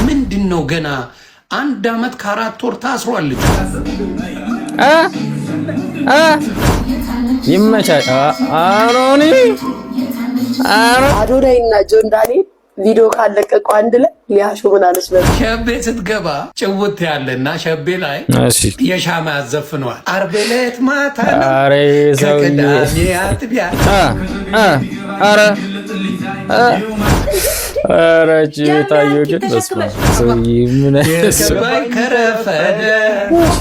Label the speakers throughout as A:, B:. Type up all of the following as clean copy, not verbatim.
A: ምንድነው ገና 1 አመት ከ4 ወር ታስሯል።
B: ይመቻች።
C: አዶናይ እና ጆን ዳንኤል ቪዲዮ ካለቀቁ አንድ ላይ ሊያሾ ምን አለች?
A: ሸቤ ስትገባ ጭውት ያለና ሸቤ ላይ የሻማ ያዘፍነዋል። ዓርብ ዕለት ማታ ከቅዳሜ አጥቢያ
B: ታየው ግን
A: የገባኝ ከረፈደ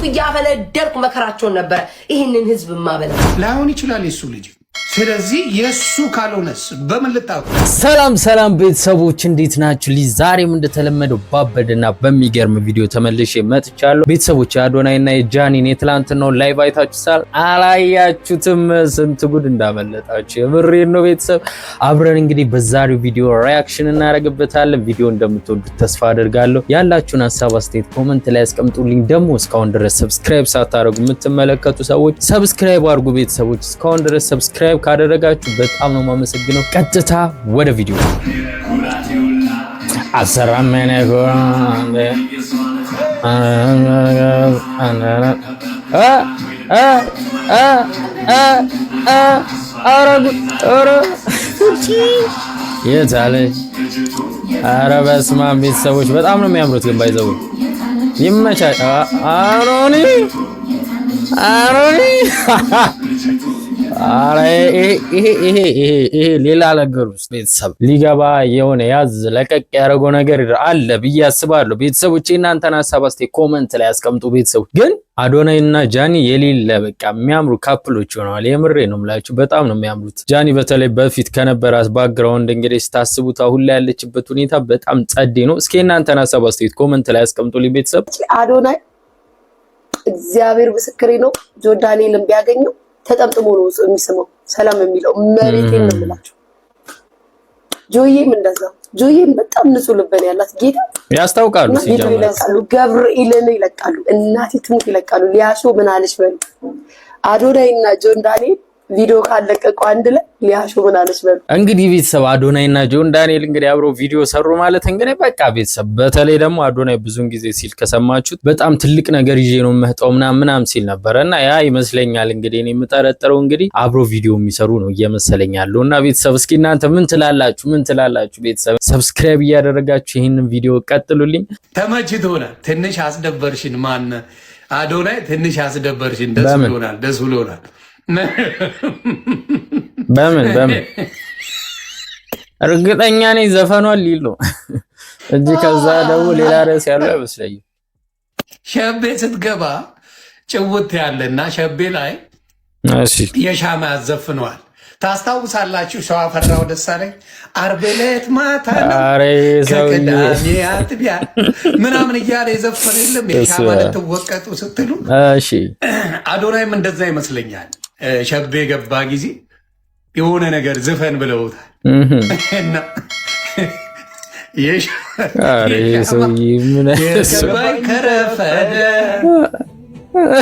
C: እያፈለደርኩ መከራቸውን ነበረ። ይህንን ህዝብ ማበላ
A: ላይሆን ይችላል የሱ ልጅ። ስለዚህ የሱ ካልሆነስ በምን ልታውቁ?
B: ሰላም ቤተሰቦች እንዴት ናችሁ? ዛሬም እንደተለመደው ባበደና በሚገርም ቪዲዮ ተመልሼ መጥቻለሁ። ቤተሰቦች የአዶናይና የጃኒን የትላንትናው ላይቭ አይታችሁታል? አላያችሁትም? ስንት ጉድ እንዳመለጣችሁ የምሬን ነው። ቤተሰብ አብረን እንግዲህ በዛሬው ቪዲዮ ሪአክሽን እናደርግበታለን። ቪዲዮ እንደምትወዱት ተስፋ አደርጋለሁ። ያላችሁን ሀሳብ አስተያየት ኮሜንት ላይ አስቀምጡልኝ። ደግሞ እስካሁን ድረስ ሰብስክራይብ ሳታደርጉ የምትመለከቱ ሰዎች ሰብስክራይብ አድርጉ። ቤተሰቦች እስካሁን ድረስ ሰብስክራይብ ካደረጋችሁ በጣም ነው የማመሰግነው። ቀጥታ ወደ ቪዲዮ አሰራመነ የታለ ኧረ በስመ አብ ቤተሰቦች በጣም ነው የሚያምሩት። ግን ባይዘው ይመቻች። አሮኒ ይሄ ሌላ ነገር ውስጥ ቤተሰብ ሊገባ የሆነ ያዝ ለቀቅ ያደረገው ነገር አለ ብዬ አስባለሁ። ቤተሰቦች እናንተን ሀሳብ አስተያየት ኮሜንት ላይ አስቀምጡ። ቤተሰቦች ግን አዶናይ እና ጃኒ የሌለ በቃ የሚያምሩ ካፕሎች ሆነዋል። የምሬ ነው የምላችሁ፣ በጣም ነው የሚያምሩት። ጃኒ በተለይ በፊት ከነበራት ባክግራውንድ እንግዲህ ስታስቡት አሁን ላይ ያለችበት ሁኔታ በጣም ጸዴ ነው። እስኪ እናንተን ሀሳብ አስተያየት ኮሜንት ላይ አስቀምጡልኝ። ቤተሰብ
C: አዶናይ እግዚአብሔር ምስክሬ ነው ጆን ዳንኤልን ቢያገኘው ተጠምጥሞ ነው የሚስመው ሰላም የሚለው መሬቴን ነው የምላችሁ። ጆዬም እንደዛው ጆዬም በጣም ንጹህ ልብ ነው ያላት። ጌታ
B: ያስታውቃሉ። ሲጀምሩ
C: ገብርኤልን ይለቃሉ፣ እናቴ ትሙት ይለቃሉ። ሊያሾ ምን አለች በሉ። አዶናይ እና ጆን ዳንኤል ቪዲዮ ካለቀቁ አንድ ላይ ሊያሾ ምን አለች በሉ።
B: እንግዲህ ቤተሰብ አዶናይ እና ጆን ዳንኤል እንግዲህ አብረው ቪዲዮ ሰሩ ማለት እንግዲህ በቃ ቤተሰብ በተለይ ደግሞ አዶናይ ብዙን ጊዜ ሲል ከሰማችሁት በጣም ትልቅ ነገር ይዤ ነው የምመጣው ምናምን ሲል ነበርና ያ ይመስለኛል እንግዲህ እኔ የምጠረጥረው እንግዲህ አብረው ቪዲዮ የሚሰሩ ነው እየመሰለኝ ያለውና ቤተሰብ እስኪ እናንተ ምን ትላላችሁ? ቤተሰብ ሰብስክራይብ እያደረጋችሁ ይሄንን ቪዲዮ ቀጥሉልኝ።
A: ተመችቶናል። ትንሽ አስደበርሽን። ማን አዶናይ ትንሽ አስደበርሽን። ደስ ብሎናል።
B: በምን እርግጠኛ ነኝ ዘፈኗን ሊሉ እንጂ ከዛ ደግሞ ሌላ ርዕስ ያለው አይመስለኝም።
A: ሸቤ ስትገባ ጭውት ያለና ሸቤ ላይ የሻማ ያዘፍነዋል። ታስታውሳላችሁ? ሸዋፈራው ደሳለኝ ዓርብ ዕለት ማታ ከቅዳሜ አጥቢያ ምናምን እያለ የዘፈነ የለም የሻማ ልትወቀጡ ስትሉ። አዶናይም እንደዛ ይመስለኛል። ሸቤ ገባ ጊዜ የሆነ ነገር ዝፈን ብለውታል እና የገባኝ ከረፈደ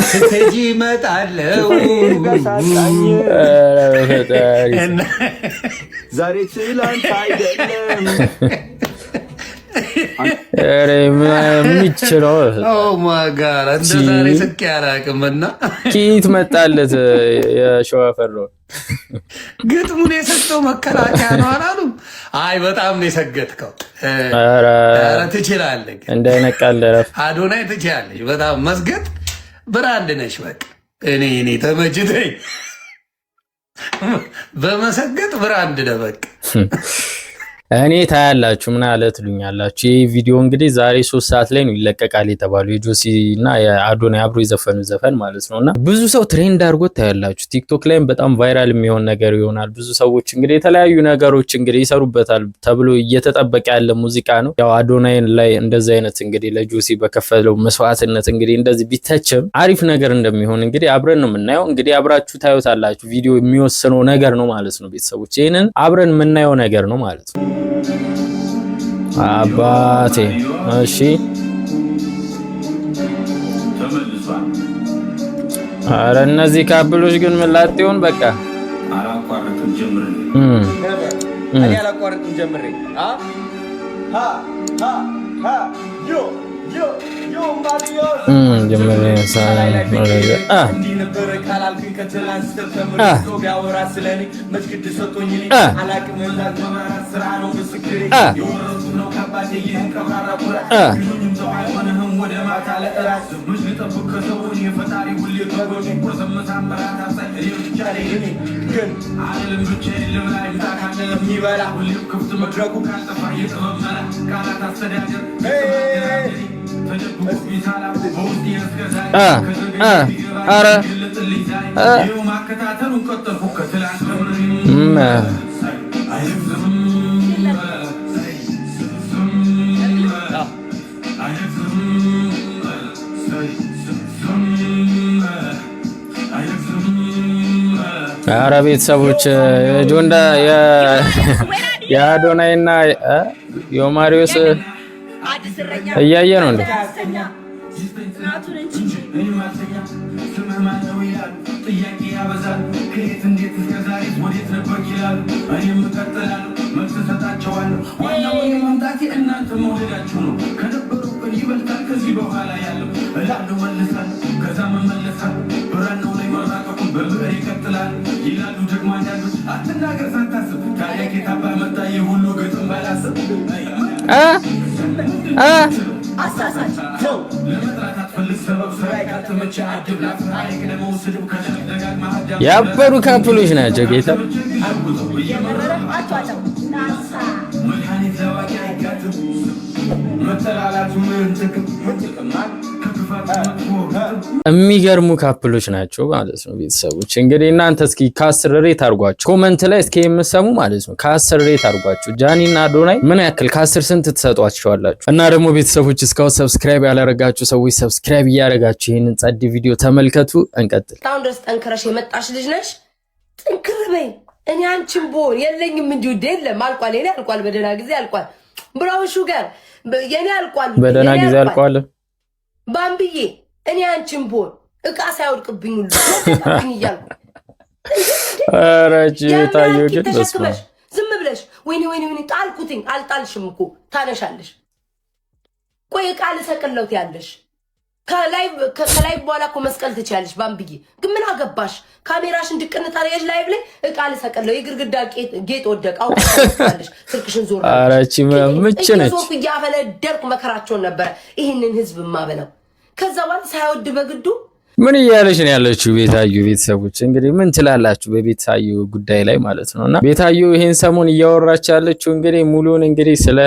A: ስትሄጂ እመጣለሁ
D: ዛሬ ትላንት አይደለም
B: የሚችለው
A: ዛሬ ስቄ አላውቅምና
B: ኪት መጣለት። የሸዋፈራው
A: ግጥሙን የሰጠው መከላከያ ነው አላሉም? አይ በጣም ነው የሰገጥከው። ትችላለህ፣
B: እንዳይነቃለህ
A: አዶናይ ትችላለሽ። በጣም መስገጥ ብራንድ ነሽ። በቃ እኔ ተመችቶኝ በመሰገጥ ብራንድ ነው በቃ።
B: እኔ ታያላችሁ ምን አለ ትሉኛላችሁ። ይሄ ቪዲዮ እንግዲህ ዛሬ 3 ሰዓት ላይ ነው ይለቀቃል የተባለው የጆሲ እና የአዶናይ አብሮ የዘፈኑ ዘፈን ማለት ነውና ብዙ ሰው ትሬንድ አድርጎት ታያላችሁ። ቲክቶክ ላይም በጣም ቫይራል የሚሆን ነገር ይሆናል። ብዙ ሰዎች እንግዲህ የተለያዩ ነገሮች እንግዲህ ይሰሩበታል ተብሎ እየተጠበቀ ያለ ሙዚቃ ነው። ያው አዶናይ ላይ እንደዚህ አይነት እንግዲህ ለጆሲ በከፈለው መስዋዕትነት እንግዲህ እንደዚህ ቢተችም አሪፍ ነገር እንደሚሆን እንግዲህ አብረን ነው የምናየው። እንግዲህ አብራችሁ ታዩታላችሁ። ቪዲዮ የሚወስነው ነገር ነው ማለት ነው ቤተሰቦች። ይሄንን አብረን የምናየው ነገር ነው ማለት ነው። አባቴ እሺ፣ ኧረ እነዚህ ካፕሎች ግን ምን ላጤውን በቃ
D: እኔ አላቋርጥም ጀምሬ ሃ ሃ ሃ ዮ ዮ ዮ ማሪዮስ
B: ጀምሬ ሳላ
D: እንዲህ ነበር ካላልኩኝ ከትላንት ተምሮ ቢያወራ ስለኔ መስጊድ ሰጥቶኝ አላቅም እንዳልተማራት ስራ ነው ምስክሬ የወረሱ ነው ከባድ ይህን ቀብራራ ኩራ ሁሉም ሰው አይሆንም ወደ ማታ ለእራት ምሽ ልጠብቅ ከሰውን የፈጣሪ ሁሌ ከጎኔ ቁርስ መሳምራት አሳይ ብቻ ነኝ ግን አለም ብቻ የለም ላይ ምታካለ የሚበላ ሁሌም ክፍት መድረኩ ካልጠፋ የጥበብ መላ ቃላት አስተዳደር
B: አረ አረ ቤተሰቦች ጆንዳ የአዶናይና የማሪዮስ እያየ ነው እንዴ? ያበሩ ካፕሎች ናቸው ጌታ የሚገርሙ ካፕሎች ናቸው ማለት ነው። ቤተሰቦች እንግዲህ እናንተ እስኪ ከ10 ሬት አድርጓቸው ኮሜንት ላይ እስኪ የምሰሙ ማለት ነው። ከ10 ሬት አድርጓቸው ጃኒና አዶናይ ምን ያክል ከ10 ስንት ትሰጧቸዋላችሁ? እና ደግሞ ቤተሰቦች እስካሁን ሰብስክራይብ ያላረጋችሁ ሰዎች ሰብስክራይብ እያረጋችሁ ይሄንን ጸድ ቪዲዮ ተመልከቱ። እንቀጥል።
C: ታውን ድረስ ጠንክረሽ የመጣሽ ልጅ ነሽ። ጥንክር በይ። እኔ አንቺን ቦር የለኝም እንዲሁ የለም አልቋል። የኔ አልቋል፣ በደህና ጊዜ አልቋል። ብራውን ሹገር የኔ አልቋል፣
B: በደህና ጊዜ አልቋል።
C: ባምብዬ እኔ አንቺን ቦር እቃ ሳይወድቅብኝ ሁሉ ተቀብኝ እያልኩ
B: አራጂ ታየው ግን
C: ተሸክመሽ ዝም ብለሽ ወይኔ ወይኔ ወይኔ ጣልኩትኝ። አልጣልሽም እኮ ታነሻለሽ። ቆይ እቃ ልሰቅለው ያለሽ ከላይ በኋላ እኮ መስቀል ትችያለሽ። ባምብዬ ግን ምን አገባሽ? ካሜራሽን ድቅን ታሪያሽ ላይቭ ላይ እቃ ልሰቅለው የግርግዳ ጌጥ ወደቀው ታውቃለሽ። ስልክሽን ዞር
B: አራቺ ምንጭ ነች።
C: ሶፍ እያፈለደርኩ መከራቸውን ነበር ይሄንን ህዝብ ማበለው። ከዛ በኋላ ሳይወድ በግዱ
B: ምን እያለሽ ነው ያለችው ቤታዩ? ቤተሰቦች እንግዲህ ምን ትላላችሁ በቤታዩ ጉዳይ ላይ ማለት ነውና ቤታዩ ይሄን ሰሞን እያወራች ያለችው እንግዲህ ሙሉን እንግዲህ ስለ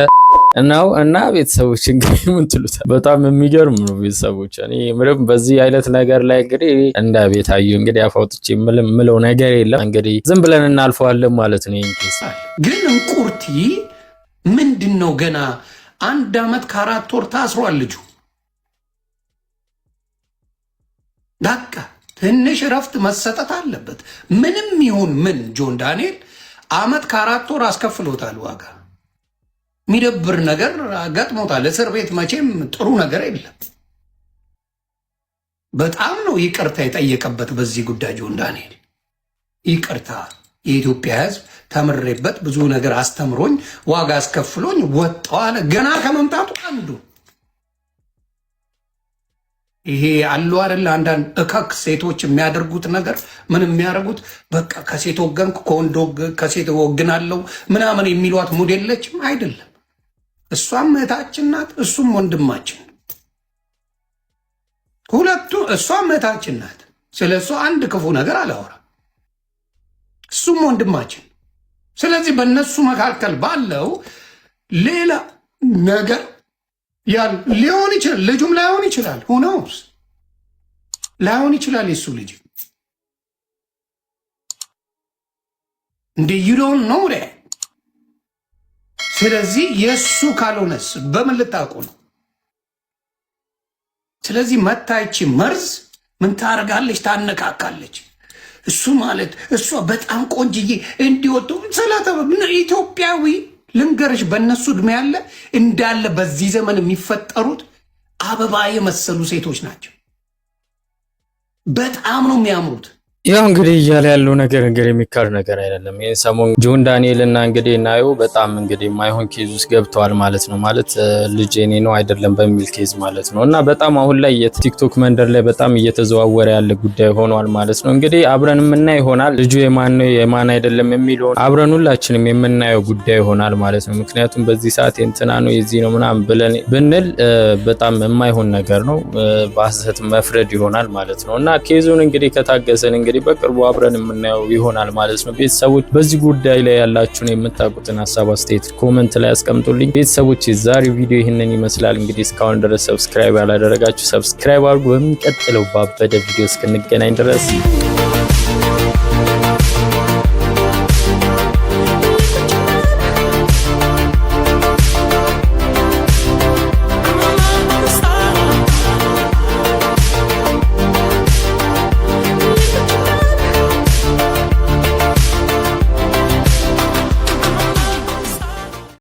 B: እናው እና ቤተሰቦች እንግዲህ ምን ትሉታ በጣም የሚገርም ነው ቤተሰቦች። እኔ ምንም በዚህ አይነት ነገር ላይ እንግዲህ እንደ ቤታዩ እንግዲህ አፋውጥቼ ምለው ነገር የለም። እንግዲህ ዝም ብለን እናልፈዋለን ማለት ነው። እንግዲህ
A: ግን እንቁርቲ ምንድነው ገና 1 ዓመት ከ4 ወር ታስሯል ልጁ። በቃ ትንሽ ረፍት መሰጠት አለበት። ምንም ይሁን ምን ጆን ዳንኤል 1 ዓመት ከ4 ወር አስከፍሎታል ዋጋ። የሚደብር ነገር ገጥሞታል። እስር ቤት መቼም ጥሩ ነገር የለም። በጣም ነው ይቅርታ የጠየቀበት በዚህ ጉዳይ ጆን ዳንኤል። ይቅርታ የኢትዮጵያ ሕዝብ ተምሬበት ብዙ ነገር አስተምሮኝ ዋጋ አስከፍሎኝ ወጣው አለ። ገና ከመምጣቱ አንዱ ይሄ አሉ አይደል አንዳንድ እከክ ሴቶች የሚያደርጉት ነገር ምን የሚያደርጉት በቃ ከሴት ወገንኩ ከወንድ ከሴት ወግናለሁ ምናምን የሚሏት ሙድ የለችም አይደለም። እሷም እህታችን ናት፣ እሱም ወንድማችን። ሁለቱ እሷም እህታችን ናት። ስለሱ አንድ ክፉ ነገር አላወራም። እሱም ወንድማችን። ስለዚህ በእነሱ መካከል ባለው ሌላ ነገር ሊሆን ይችላል። ልጁም ላይሆን ይችላል። ሁነውስ ላይሆን ይችላል። የሱ ልጅ እንደ ይዶን ነው። ስለዚህ የሱ ካልሆነስ በምን ልታውቁ ነው? ስለዚህ መታይቺ መርዝ ምን ታረጋለች? ታነቃቃለች። እሱ ማለት እሷ በጣም ቆንጅዬ እንዲወጡ ሰላተበ ኢትዮጵያዊ ልንገርሽ፣ በእነሱ እድሜ ያለ እንዳለ በዚህ ዘመን የሚፈጠሩት አበባ የመሰሉ ሴቶች ናቸው። በጣም ነው የሚያምሩት።
B: ያው እንግዲህ እያለ ያለው ነገር እንግዲህ የሚካድ ነገር አይደለም። ይሄን ሰሞን ጆን ዳንኤል እና እንግዲህ ናዮ በጣም እንግዲህ ማይሆን ኬዝ ውስጥ ገብተዋል ማለት ነው። ማለት ልጅ የኔ ነው አይደለም በሚል ኬዝ ማለት ነው። እና በጣም አሁን ላይ የቲክቶክ መንደር ላይ በጣም እየተዘዋወረ ያለ ጉዳይ ሆኗል ማለት ነው። እንግዲህ አብረን የምናይ ይሆናል ልጁ የማን ነው የማን አይደለም የሚለው አብረን ሁላችንም የምናየው ጉዳይ ይሆናል ማለት ነው። ምክንያቱም በዚህ ሰዓት እንትና ነው የዚህ ነው ምናምን ብለን ብንል በጣም የማይሆን ነገር ነው። በሐሰት መፍረድ ይሆናል ማለት ነው። እና ኬዙን እንግዲህ ከታገሰን እንግዲህ በቅርቡ አብረን የምናየው ይሆናል ማለት ነው። ቤተሰቦች በዚህ ጉዳይ ላይ ያላችሁን የምታውቁትን ሐሳብ አስተያየት ኮሜንት ላይ አስቀምጡልኝ። ቤተሰቦች የዛሬው ቪዲዮ ይህንን ይመስላል። እንግዲህ እስካሁን ድረስ ሰብስክራይብ ያላደረጋችሁ ሰብስክራይብ አድርጉ። በሚቀጥለው ባበደ ቪዲዮ እስክንገናኝ ድረስ